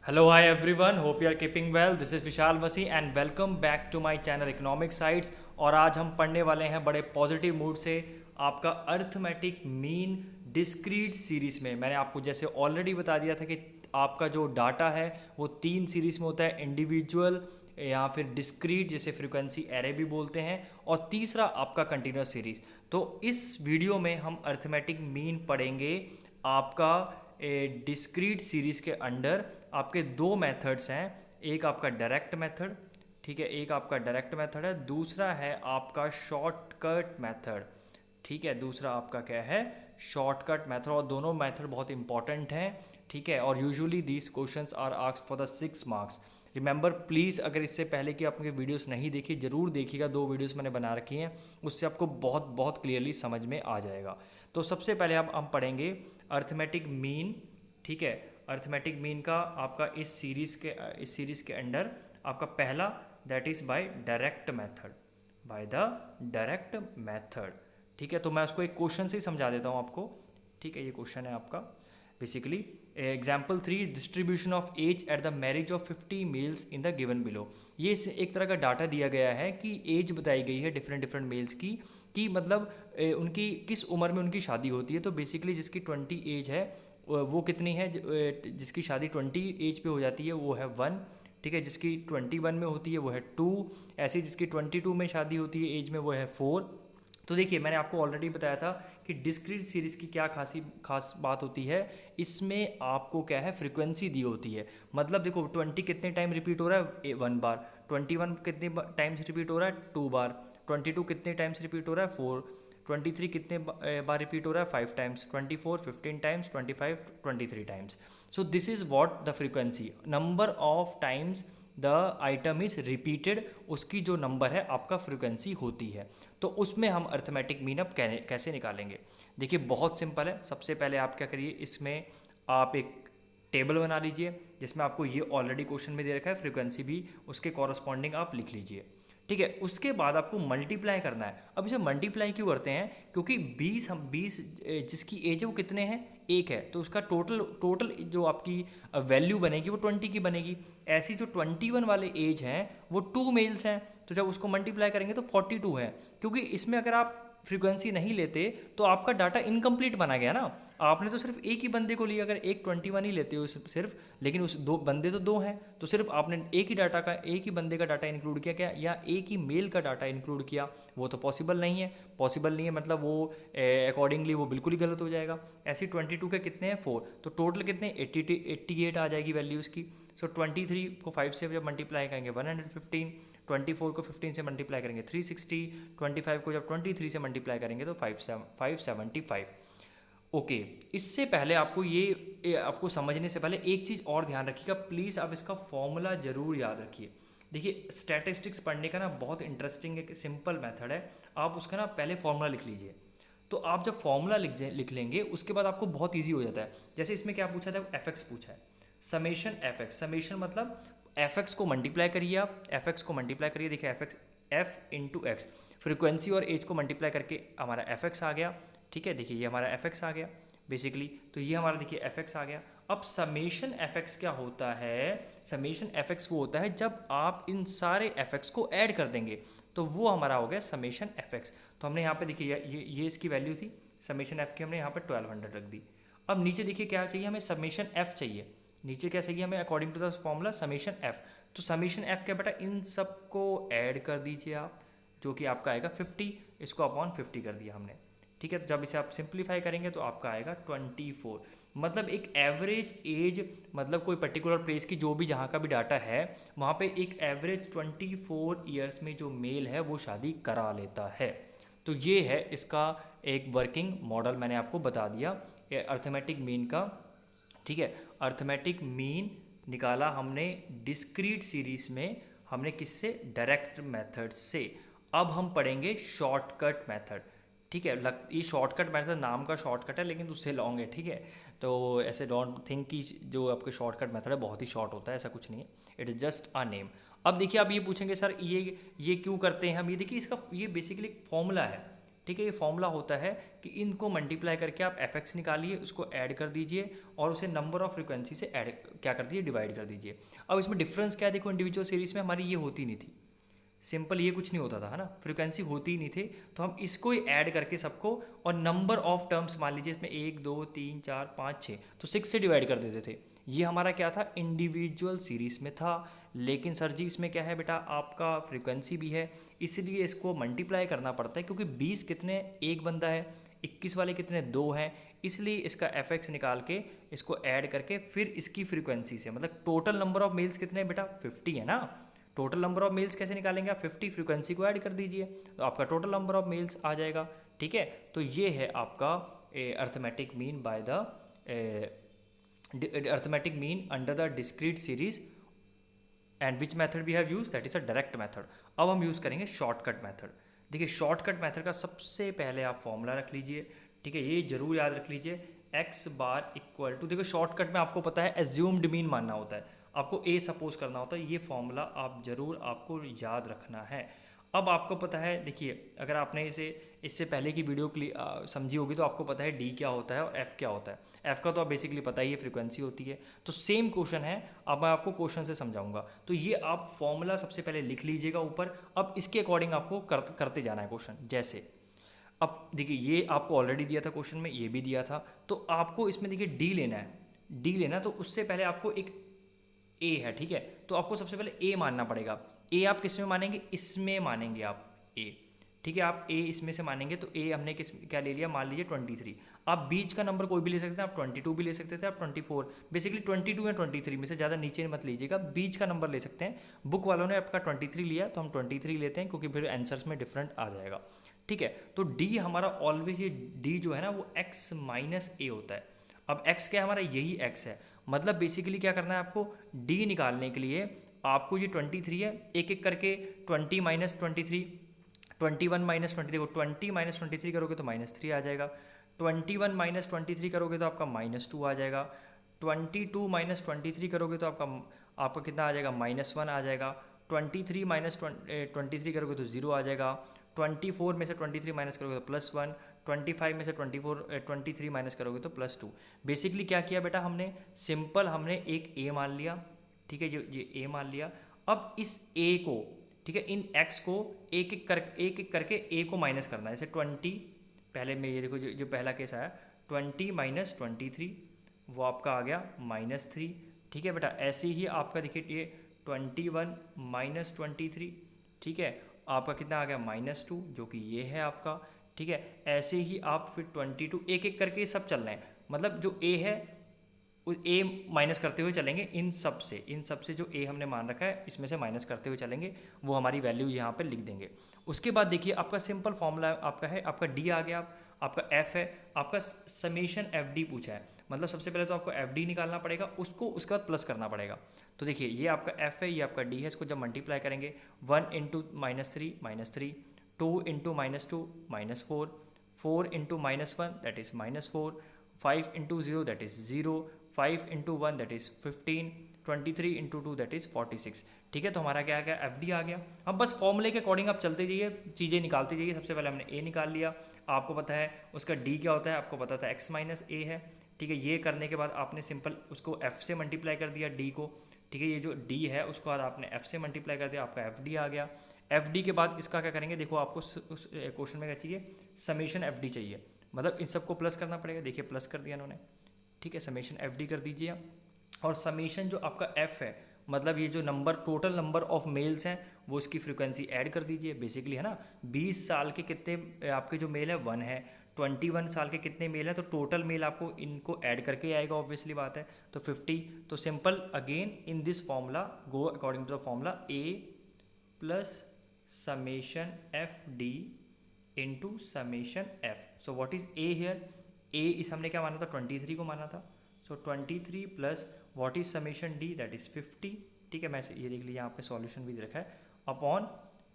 Hello, hi everyone. Hope you are keeping well. This is विशाल वसी and welcome back to my channel Economic Sites। और आज हम पढ़ने वाले हैं बड़े पॉजिटिव मूड से आपका अर्थमेटिक मीन डिस्क्रीट सीरीज में। मैंने आपको जैसे ऑलरेडी बता दिया था कि आपका जो डाटा है वो तीन सीरीज में होता है, इंडिविजुअल या फिर डिस्क्रीट जिसे फ्रीक्वेंसी एरे भी बोलते हैं, और तीसरा आपका कंटिन्यूस सीरीज। तो इस वीडियो में हम अर्थमेटिक मीन पढ़ेंगे आपका डिस्क्रीट सीरीज के अंडर। आपके दो मेथड्स हैं, एक आपका डायरेक्ट मेथड, ठीक है, एक आपका डायरेक्ट मेथड है, दूसरा है आपका शॉर्टकट मेथड, ठीक है, दूसरा आपका क्या है, शॉर्टकट मेथड। और दोनों मेथड बहुत इंपॉर्टेंट हैं, ठीक है, और usually these questions are asked for the 6 marks. Remember please, अगर इससे पहले कि आपने वीडियोस नहीं देखी ज़रूर देखिएगा, दो वीडियोस मैंने बना रखी हैं, उससे आपको बहुत बहुत क्लियरली समझ में आ जाएगा। तो सबसे पहले हम पढ़ेंगे अर्थमेटिक मीन, ठीक है। अर्थमेटिक मीन का आपका इस सीरीज़ के अंडर आपका पहला, that is by direct method, by the direct method, ठीक है। तो मैं उसको एक क्वेश्चन से ही समझा देता हूँ आपको, ठीक है। ये क्वेश्चन है आपका basically example 3, distribution of age at the marriage of 50 males in the given below. ये एक तरह का डाटा दिया गया है कि एज बताई गई है डिफरेंट डिफरेंट मेल्स की, कि मतलब उनकी किस उम्र में उनकी शादी होती है। तो बेसिकली जिसकी 20 एज है वो कितनी है, जिसकी शादी 20 एज पे हो जाती है वो है 1, ठीक है, जिसकी 21 में होती है वो है 2, ऐसी जिसकी 22 में शादी होती है एज में वो है 4। तो देखिए मैंने आपको ऑलरेडी बताया था कि डिस्क्रीट सीरीज़ की क्या खास बात होती है, इसमें आपको क्या है, फ्रीक्वेंसी दी होती है। मतलब देखो 20 कितने टाइम रिपीट हो रहा है, 1 बार, 21 कितने टाइम्स रिपीट हो रहा है, 2 बार, 22 कितने टाइम्स रिपीट हो रहा है, 4, 23 कितने बार रिपीट हो रहा है, 5 times, 24 15 times, 25 23 times. So this is what the frequency, number of times the item is repeated, उसकी जो नंबर है आपका फ्रीक्वेंसी होती है। तो उसमें हम अर्थमेटिक मीन अप कैसे निकालेंगे, देखिए बहुत सिंपल है। सबसे पहले आप क्या करिए, इसमें आप एक टेबल बना लीजिए जिसमें आपको ये ऑलरेडी क्वेश्चन में दे रखा है, फ्रीक्वेंसी भी उसके कॉरस्पॉन्डिंग आप लिख लीजिए, ठीक है। उसके बाद आपको मल्टीप्लाई करना है। अब इसे मल्टीप्लाई क्यों करते हैं, क्योंकि 20 जिसकी एज है वो कितने हैं, एक है, तो उसका टोटल टोटल जो आपकी वैल्यू बनेगी वो 20 की बनेगी। ऐसी जो 21 वाले एज हैं वो 2 मेल्स हैं, तो जब उसको मल्टीप्लाई करेंगे तो 42 है। क्योंकि इसमें अगर आप फ्रीक्वेंसी नहीं लेते तो आपका डाटा इनकम्प्लीट बना गया ना। आपने तो सिर्फ एक ही बंदे को लिया, अगर एक 21 ही लेते हो सिर्फ, लेकिन उस दो बंदे तो दो हैं, तो सिर्फ आपने एक ही बंदे का डाटा इंक्लूड किया क्या, या एक ही मेल का डाटा इंक्लूड किया, वो तो पॉसिबल नहीं है। पॉसिबल नहीं है मतलब वो अकॉर्डिंगली वो बिल्कुल ही गलत हो जाएगा। ऐसे 22 के कितने हैं, 4, तो टोटल कितने 88 आ जाएगी वैल्यू उसकी। सो 23 को 5 से जब मल्टीप्लाई करेंगे 115, 24 को 15 से मल्टीप्लाई करेंगे 360, 25 को जब 23 से मल्टीप्लाई करेंगे तो 575। ओके, इससे पहले आपको आपको समझने से पहले एक चीज़ और ध्यान रखिएगा प्लीज़, आप इसका फॉर्मूला ज़रूर याद रखिए। देखिए स्टैटिस्टिक्स पढ़ने का ना बहुत इंटरेस्टिंग एक सिंपल मेथड है, आप उसका ना पहले फॉर्मूला लिख लीजिए। तो आप जब फॉर्मूला लिख लेंगे उसके बाद आपको बहुत ईजी हो जाता है। जैसे इसमें क्या पूछा था, एफ एक्स पूछा है, समेशन एफ एक्स, समेशन मतलब एफ एक्स को मल्टीप्लाई करिए, आप एफ एक्स को मल्टीप्लाई करिए, देखिए F x F into x, frequency और एज को मल्टीप्लाई करके हमारा एफ एक्स आ गया, ठीक है। देखिए ये हमारा एफ एक्स आ गया बेसिकली, तो ये हमारा देखिए एफ एक्स आ गया। अब समेशन एफ एक्स क्या होता है, समेशन एफ एक्स वो होता है जब आप इन सारे एफ एक्स को ऐड कर देंगे, तो वो हमारा हो गया समेशन एफ एक्स। तो हमने यहाँ पे देखिए ये इसकी वैल्यू थी समेशन एफ की, हमने यहाँ पे 1200 रख दी। अब नीचे देखिए क्या चाहिए, हमें समेशन एफ चाहिए, नीचे क्या चाहिए हमें according to the formula summation F. तो समेशन एफ क्या बेटा, इन सबको ऐड कर दीजिए आप, जो कि आपका आएगा 50, इसको अपॉन 50 कर दिया हमने, ठीक है। तो जब इसे आप सिंप्लीफाई करेंगे तो आपका आएगा 24। मतलब एक एवरेज एज, मतलब कोई पर्टिकुलर प्लेस की जो भी जहाँ का भी डाटा है वहाँ पे एक एवरेज 24 ईयर्स में जो मेल है वो शादी करा लेता है। तो ये है इसका एक वर्किंग मॉडल, मैंने आपको बता दिया अर्थमेटिक मीन का, ठीक है। अर्थमेटिक मीन निकाला हमने डिस्क्रीट सीरीज में, हमने किससे, डायरेक्ट मेथड से। अब हम पढ़ेंगे शॉर्टकट मेथड, ठीक है। ये शॉर्टकट मेथड नाम का शॉर्टकट है लेकिन उससे लॉन्ग है, ठीक है। तो ऐसे डोंट थिंक कि जो आपके शॉर्टकट मेथड है बहुत ही शॉर्ट होता है, ऐसा कुछ नहीं है, it is just a name. अब देखिए आप ये पूछेंगे सर ये क्यों करते हैं हम, ये देखिए इसका ये बेसिकली एक फॉर्मूला है, ठीक है। ये फॉर्मूला होता है कि इनको मल्टीप्लाई करके आप एफ एक्स निकालिए, उसको ऐड कर दीजिए और उसे नंबर ऑफ फ्रिक्वेंसी से ऐड क्या कर दीजिए, डिवाइड कर दीजिए। अब इसमें डिफरेंस क्या है, देखो इंडिविजुअल सीरीज में हमारी ये होती नहीं थी, सिंपल ये कुछ नहीं होता था, है ना, फ्रिक्वेंसी होती ही नहीं थी, तो हम इसको ही ऐड करके सबको और नंबर ऑफ टर्म्स मान लीजिए इसमें 1 2 3 4 5 6 तो 6 से डिवाइड कर देते थे। ये हमारा क्या था, इंडिविजुअल सीरीज में था। लेकिन सर जी इसमें क्या है बेटा, आपका फ्रिक्वेंसी भी है, इसलिए इसको मल्टीप्लाई करना पड़ता है, क्योंकि 20 कितने एक बंदा है, 21 वाले कितने दो हैं, इसलिए इसका एफ एक्स निकाल के इसको ऐड करके फिर इसकी फ्रीक्वेंसी से, मतलब टोटल नंबर ऑफ मेल्स कितने हैं बेटा 50 है ना। टोटल नंबर ऑफ मेल्स कैसे निकालेंगे आप, 50 फ्रीक्वेंसी को ऐड कर दीजिए तो आपका टोटल नंबर ऑफ मेल्स आ जाएगा। ठीक है, तो ये है आपका arithmetic mean by the arithmetic mean under the discrete series and which method we have use, that is a direct method. अब हम यूज़ करेंगे शॉर्टकट मेथड। देखिए शॉर्टकट मेथड का सबसे पहले आप फॉर्मूला रख लीजिए, ठीक है, ये जरूर याद रख लीजिए, एक्स बार इक्वल टू, देखो शॉर्टकट में आपको पता है एज्यूम्ड मीन मानना होता है, आपको ए सपोज करना होता है, ये फॉर्मूला आप जरूर आपको याद रखना है। अब आपको पता है, देखिए अगर आपने इसे इससे पहले की वीडियो समझी होगी तो आपको पता है डी क्या होता है और एफ क्या होता है। एफ का तो आप बेसिकली पता ही है, फ्रीक्वेंसी होती है। तो सेम क्वेश्चन है, अब मैं आपको क्वेश्चन से समझाऊंगा, तो ये आप फॉर्मूला सबसे पहले लिख लीजिएगा ऊपर। अब इसके अकॉर्डिंग आपको करते जाना है क्वेश्चन। जैसे अब देखिए ये आपको ऑलरेडी दिया था क्वेश्चन में, ये भी दिया था, तो आपको इसमें देखिए डी लेना है, डी लेना, तो उससे पहले आपको एक ए है, ठीक है, तो आपको सबसे पहले ए मानना पड़ेगा। ए आप किस में मानेंगे, इसमें मानेंगे आप ए, ठीक है, आप ए इसमें से मानेंगे, तो ए हमने किस क्या ले लिया, मान लीजिए 23। आप बीच का नंबर कोई भी ले सकते हैं, आप 22 भी ले सकते थे, आप 24, बेसिकली 22 या 23 में से ज़्यादा नीचे मत लीजिएगा, बीच का नंबर ले सकते हैं। बुक वालों ने आपका 23 लिया तो हम 23 लेते हैं, क्योंकि फिर आंसर्स में डिफरेंट आ जाएगा। ठीक है, तो डी हमारा ऑलवेज, ये डी जो है ना वो एक्स माइनस ए होता है। अब एक्स क्या है हमारा, यही एक्स है, मतलब बेसिकली क्या करना है आपको, डी निकालने के लिए आपको ये 23 है, एक एक करके 20 माइनस 23, 21 माइनस 20, देखो 20 माइनस 23 करोगे तो -3 आ जाएगा, 21 माइनस 23 करोगे तो आपका -2 आ जाएगा, 22 माइनस 23 करोगे तो आपका कितना आ जाएगा, -1 आ जाएगा, 23 माइनस 23 करोगे तो 0 आ जाएगा, 24 में से 23 माइनस करोगे तो +1, 25 में से 23 माइनस करोगे तो +2। बेसिकली क्या किया बेटा हमने, सिंपल हमने एक ए मान लिया, ठीक है, ये ए मान लिया। अब इस ए को, ठीक है, इन एक्स को एक एक करके ए को माइनस करना है। जैसे 20, पहले में ये देखो जो पहला केस आया 20 माइनस 23, वो आपका आ गया -3। ठीक है बेटा, ऐसे ही आपका देखिए ये 21 माइनस 23, ठीक है, आपका कितना आ गया -2, जो कि ये है आपका। ठीक है, ऐसे ही आप फिर 22 एक एक करके सब चल रहे हैं, मतलब जो ए है ए माइनस करते हुए चलेंगे, इन सब से जो ए हमने मान रखा है इसमें से माइनस करते हुए चलेंगे, वो हमारी वैल्यू यहाँ पे लिख देंगे। उसके बाद देखिए आपका सिंपल फॉर्मूला आपका है, आपका डी आ गया, आपका एफ है, आपका समेशन एफ डी पूछा है, मतलब सबसे पहले तो आपको एफ डी निकालना पड़ेगा, उसको उसके बाद प्लस करना पड़ेगा। तो देखिए ये आपका एफ है, ये आपका डी है, इसको जब मल्टीप्लाई करेंगे 1 into -3, 2 into -2 -4, 4 into -1 that is -4, 5 into 0 that is 0, 5 into 1 that is 15, 23 into 2 that is 46। ठीक है, तो हमारा क्या आ गया, एफ डी आ गया। अब बस फॉर्मूले के अकॉर्डिंग आप चलते जाइए, चीज़ें निकालते जाइए। सबसे पहले हमने ए निकाल लिया, आपको पता है उसका डी क्या होता है, आपको पता था एक्स माइनस ए है। ठीक है, ये करने के बाद आपने सिंपल उसको एफ से मल्टीप्लाई कर दिया डी को। ठीक है, ये जो डी है उसको बाद आपने एफ से मल्टीप्लाई कर दिया, आपका एफ डी आ गया। एफ डी के बाद इसका क्या करेंगे, देखो आपको उस क्वेश्चन में क्या चाहिए, समेशन एफ डी चाहिए, मतलब इन सबको प्लस करना पड़ेगा। देखिए प्लस कर दिया इन्होंने, ठीक है, समेशन एफ डी कर दीजिए। और समेशन जो आपका एफ है, मतलब ये जो number total number of mails हैं वो इसकी फ्रीक्वेंसी ऐड कर दीजिए, बेसिकली है ना। 20 साल के कितने आपके जो मेल है 1 है, 21 साल के कितने मेल हैं, तो टोटल मेल आपको इनको ऐड करके आएगा, ऑब्वियसली बात है, तो 50। तो simple again in this formula go according to the formula A plus summation F D into summation F. So what is A here, A इस हमने क्या माना था, 23 को माना था, so 23 plus what is summation D that is 50। ठीक है, मैं ये देख लीजिए यहाँ पे सॉल्यूशन भी दे रखा है अपॉन,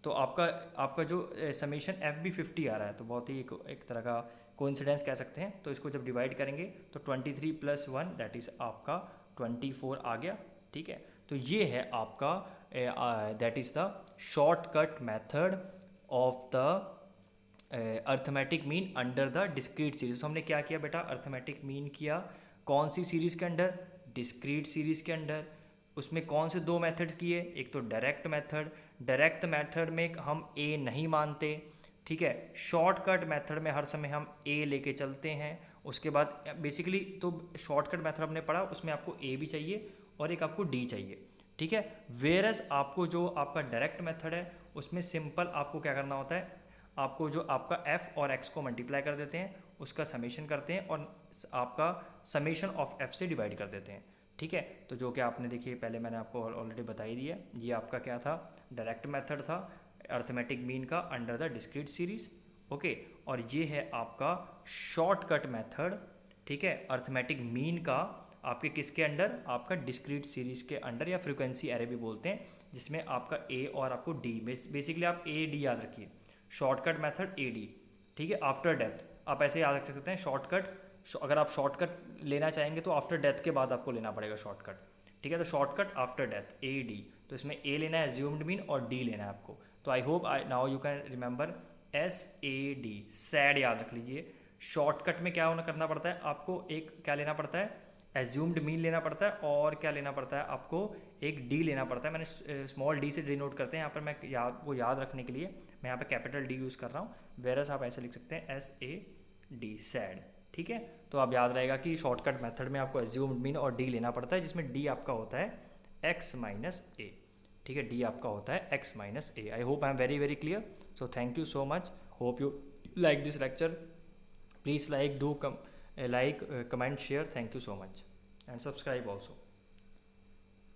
तो आपका जो समेशन एफ भी 50 आ रहा है, तो बहुत ही एक तरह का कोइंसिडेंस कह सकते हैं। तो इसको जब डिवाइड करेंगे तो 23 प्लस 1 दैट इज़ आपका 24 आ गया। ठीक है, तो ये है आपका that is the shortcut method of the arithmetic mean under the discrete series. तो हमने क्या किया बेटा, अर्थमेटिक मीन किया कौन सी सीरीज़ के अंडर, डिस्क्रीट सीरीज़ के अंडर। उसमें कौन से दो मेथड्स किए, एक तो डायरेक्ट मेथड, डायरेक्ट मेथड में हम ए नहीं मानते, ठीक है। शॉर्टकट मेथड में हर समय हम ए लेके चलते हैं। उसके बाद बेसिकली तो शॉर्टकट मेथड हमने पढ़ा, उसमें आपको ए भी चाहिए और एक आपको डी चाहिए, ठीक है। वेरस आपको जो आपका डायरेक्ट मेथड है उसमें सिंपल आपको क्या करना होता है, आपको जो आपका एफ और एक्स को मल्टीप्लाई कर देते हैं, उसका समेशन करते हैं और आपका समेशन ऑफ एफ से डिवाइड कर देते हैं, ठीक है। तो जो कि आपने देखिए पहले मैंने आपको ऑलरेडी बता ही दिया, ये आपका क्या था, डायरेक्ट मेथड था अर्थमेटिक मीन का under the discrete series, okay. और ये है आपका शॉर्टकट मेथड, ठीक है, अर्थमेटिक मीन का आपके किसके अंडर, आपका डिस्क्रीट सीरीज़ के अंडर या फ्रीक्वेंसी एरे भी बोलते हैं, जिसमें आपका ए और आपको डी, बेसिकली आप ए डी याद रखिए, शॉर्टकट मेथड ए डी, ठीक है। आफ्टर डेथ आप ऐसे याद रख सकते हैं शॉर्टकट, अगर आप शॉर्टकट लेना चाहेंगे तो आफ्टर डेथ के बाद आपको लेना पड़ेगा शॉर्टकट, ठीक है। तो shortcut after death A D, तो इसमें ए लेना है एज्यूम्ड मीन और डी लेना है आपको। तो I hope now you can remember S A D, sad याद रख लीजिए। शॉर्टकट में क्या होना करना पड़ता है आपको, एक क्या लेना पड़ता है, एज्यूम्ड मीन लेना पड़ता है, और क्या लेना पड़ता है आपको, एक डी लेना पड़ता है। मैंने स्मॉल डी से डिनोट करते हैं यहाँ पर, मैं वो याद रखने के लिए मैं यहाँ पे कैपिटल डी यूज़ कर रहा हूँ, वेरस आप ऐसे लिख सकते हैं एस ए डी, सैड, ठीक है। तो आप याद रहेगा कि शॉर्टकट मेथड में आपको एज्यूम्ड मीन और डी लेना पड़ता है, जिसमें डी आपका होता है एक्स माइनस ए, ठीक है, डी आपका होता है x minus A. I hope I am very very clear. So thank you so much, hope you like this lecture, please like, do like, comment, share. Thank you so much, and subscribe also.